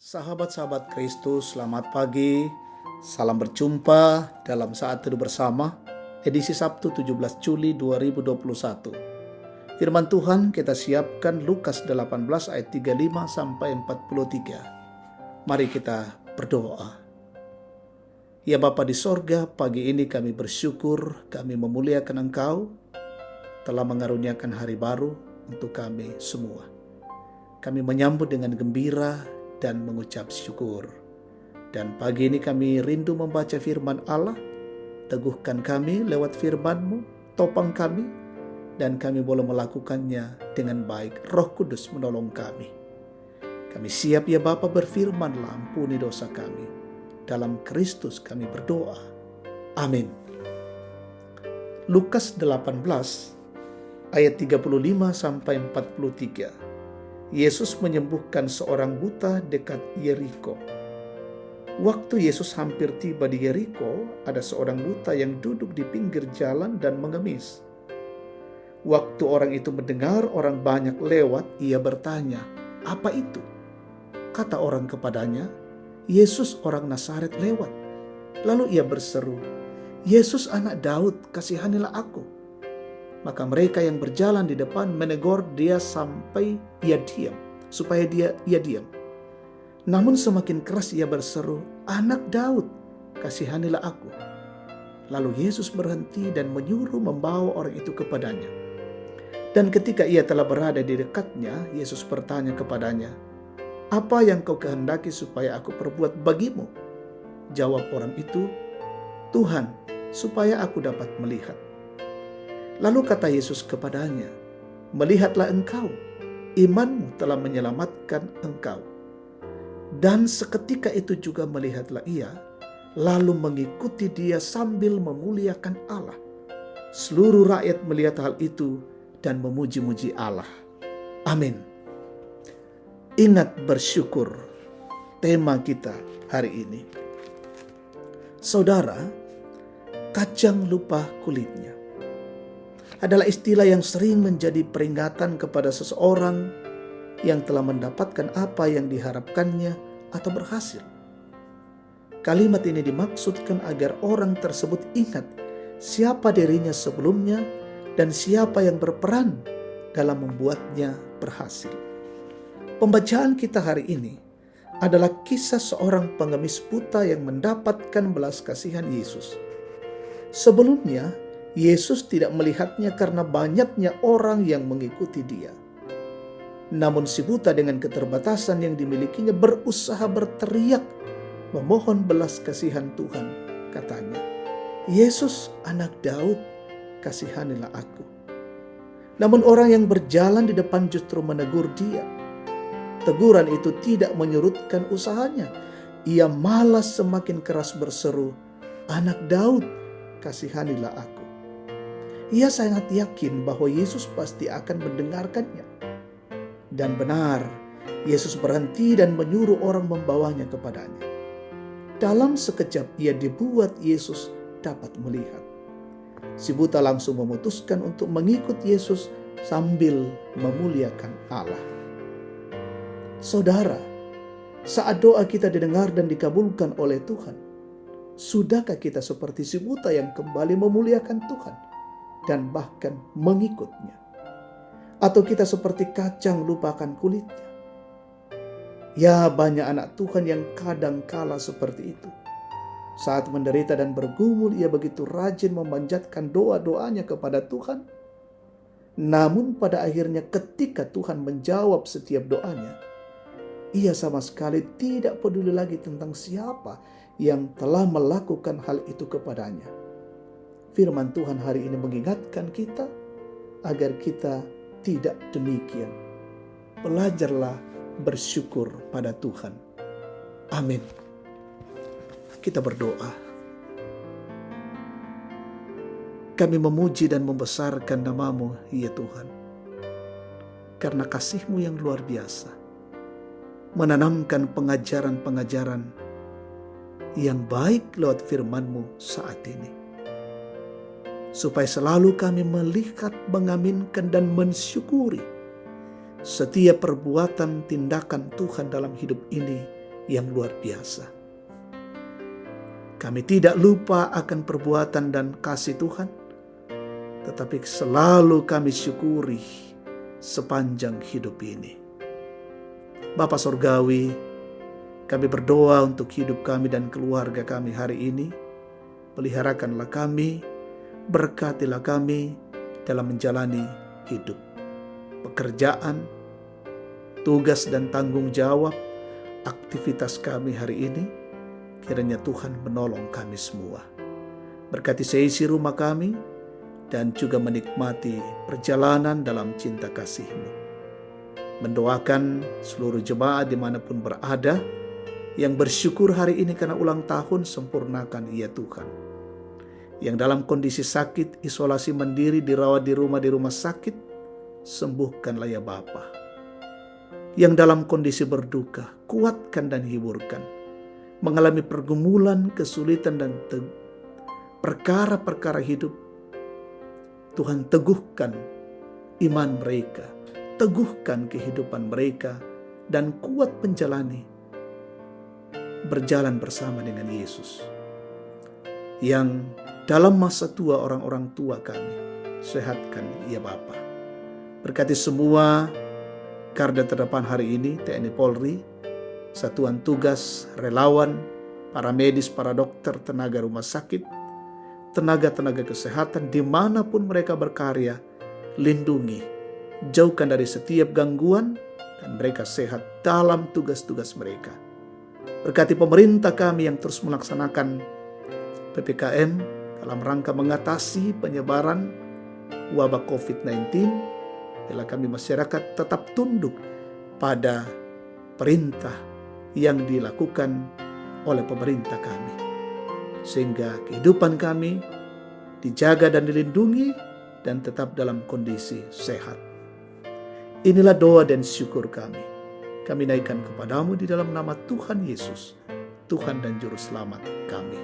Sahabat-sahabat Kristus, selamat pagi. Salam berjumpa dalam saat teduh bersama, edisi Sabtu 17 Juli 2021. Firman Tuhan kita siapkan Lukas 18 ayat 35 sampai 43. Mari kita berdoa. Ya Bapa di sorga, pagi ini kami bersyukur, kami memuliakan Engkau, telah mengaruniakan hari baru untuk kami semua. Kami menyambut dengan gembira dan mengucap syukur. Dan pagi ini kami rindu membaca firman Allah. Teguhkan kami lewat firman-Mu, topang kami, dan kami boleh melakukannya dengan baik. Roh Kudus menolong kami. Kami siap ya Bapa berfirman, ampuni dosa kami. Dalam Kristus kami berdoa. Amin. Lukas 18 ayat 35 sampai 43. Yesus menyembuhkan seorang buta dekat Yeriko. Waktu Yesus hampir tiba di Yeriko, ada seorang buta yang duduk di pinggir jalan dan mengemis. Waktu orang itu mendengar orang banyak lewat, ia bertanya, "Apa itu?" Kata orang kepadanya, "Yesus orang Nazaret lewat." Lalu ia berseru, "Yesus anak Daud, kasihanilah aku." Maka mereka yang berjalan di depan menegur dia sampai ia diam, supaya ia diam. Namun semakin keras ia berseru, "Anak Daud, kasihanilah aku." Lalu Yesus berhenti dan menyuruh membawa orang itu kepadanya. Dan ketika ia telah berada di dekatnya, Yesus bertanya kepadanya, "Apa yang kau kehendaki supaya aku perbuat bagimu?" Jawab orang itu, "Tuhan, supaya aku dapat melihat." Lalu kata Yesus kepadanya, "Melihatlah engkau, imanmu telah menyelamatkan engkau." Dan seketika itu juga melihatlah ia, lalu mengikuti dia sambil memuliakan Allah. Seluruh rakyat melihat hal itu dan memuji-muji Allah. Amin. Ingat bersyukur, tema kita hari ini. Saudara, kacang lupa kulitnya adalah istilah yang sering menjadi peringatan kepada seseorang yang telah mendapatkan apa yang diharapkannya atau berhasil. Kalimat ini dimaksudkan agar orang tersebut ingat siapa dirinya sebelumnya dan siapa yang berperan dalam membuatnya berhasil. Pembacaan kita hari ini adalah kisah seorang pengemis buta yang mendapatkan belas kasihan Yesus. Sebelumnya, Yesus tidak melihatnya karena banyaknya orang yang mengikuti dia. Namun si buta dengan keterbatasan yang dimilikinya berusaha berteriak memohon belas kasihan Tuhan. Katanya, "Yesus anak Daud, kasihanilah aku." Namun orang yang berjalan di depan justru menegur dia. Teguran itu tidak menyurutkan usahanya. Ia malah semakin keras berseru, "Anak Daud, kasihanilah aku." Ia sangat yakin bahwa Yesus pasti akan mendengarkannya. Dan benar, Yesus berhenti dan menyuruh orang membawanya kepadanya. Dalam sekejap ia dibuat Yesus dapat melihat. Si buta langsung memutuskan untuk mengikut Yesus sambil memuliakan Allah. Saudara, saat doa kita didengar dan dikabulkan oleh Tuhan, sudahkah kita seperti si buta yang kembali memuliakan Tuhan dan bahkan mengikutnya? Atau kita seperti kacang lupakan kulitnya? Ya, banyak anak Tuhan yang kadang kala seperti itu. Saat menderita dan bergumul, ia begitu rajin memanjatkan doa-doanya kepada Tuhan. Namun pada akhirnya ketika Tuhan menjawab setiap doanya, ia sama sekali tidak peduli lagi tentang siapa yang telah melakukan hal itu kepadanya. Firman Tuhan hari ini mengingatkan kita agar kita tidak demikian. Belajarlah bersyukur pada Tuhan. Amin. Kita berdoa. Kami memuji dan membesarkan nama-Mu, ya Tuhan. Karena kasih-Mu yang luar biasa. Menanamkan pengajaran-pengajaran yang baik lewat firman-Mu saat ini. Supaya selalu kami melihat, mengaminkan, dan mensyukuri setiap perbuatan tindakan Tuhan dalam hidup ini yang luar biasa. Kami tidak lupa akan perbuatan dan kasih Tuhan, tetapi selalu kami syukuri sepanjang hidup ini. Bapa Surgawi, kami berdoa untuk hidup kami dan keluarga kami hari ini. Peliharakanlah kami, berkatilah kami dalam menjalani hidup, pekerjaan, tugas dan tanggung jawab, aktivitas kami hari ini. Kiranya Tuhan menolong kami semua. Berkati seisi rumah kami dan juga menikmati perjalanan dalam cinta kasih-Mu. Mendoakan seluruh jemaat dimanapun berada yang bersyukur hari ini karena ulang tahun, sempurnakan ia Tuhan. Yang dalam kondisi sakit, isolasi mandiri, dirawat di rumah sakit, sembuhkanlah ya Bapa. Yang dalam kondisi berduka, kuatkan dan hiburkan. Mengalami pergumulan, kesulitan dan perkara-perkara hidup, Tuhan teguhkan iman mereka, teguhkan kehidupan mereka, dan kuat menjalani, berjalan bersama dengan Yesus. Yang dalam masa tua orang-orang tua kami, sehatkan ya Bapa. Berkati semua garda terdepan hari ini, TNI Polri, satuan tugas, relawan, para medis, para dokter, tenaga rumah sakit, tenaga-tenaga kesehatan, dimanapun mereka berkarya, lindungi, jauhkan dari setiap gangguan, dan mereka sehat dalam tugas-tugas mereka. Berkati pemerintah kami yang terus melaksanakan PPKM dalam rangka mengatasi penyebaran wabah COVID-19, bila kami masyarakat tetap tunduk pada perintah yang dilakukan oleh pemerintah kami, sehingga kehidupan kami dijaga dan dilindungi dan tetap dalam kondisi sehat. Inilah doa dan syukur kami. Kami naikkan kepadamu di dalam nama Tuhan Yesus, Tuhan dan Juru Selamat kami.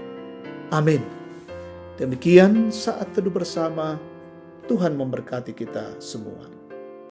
Amin. Demikian saat teduh bersama. Tuhan memberkati kita semua.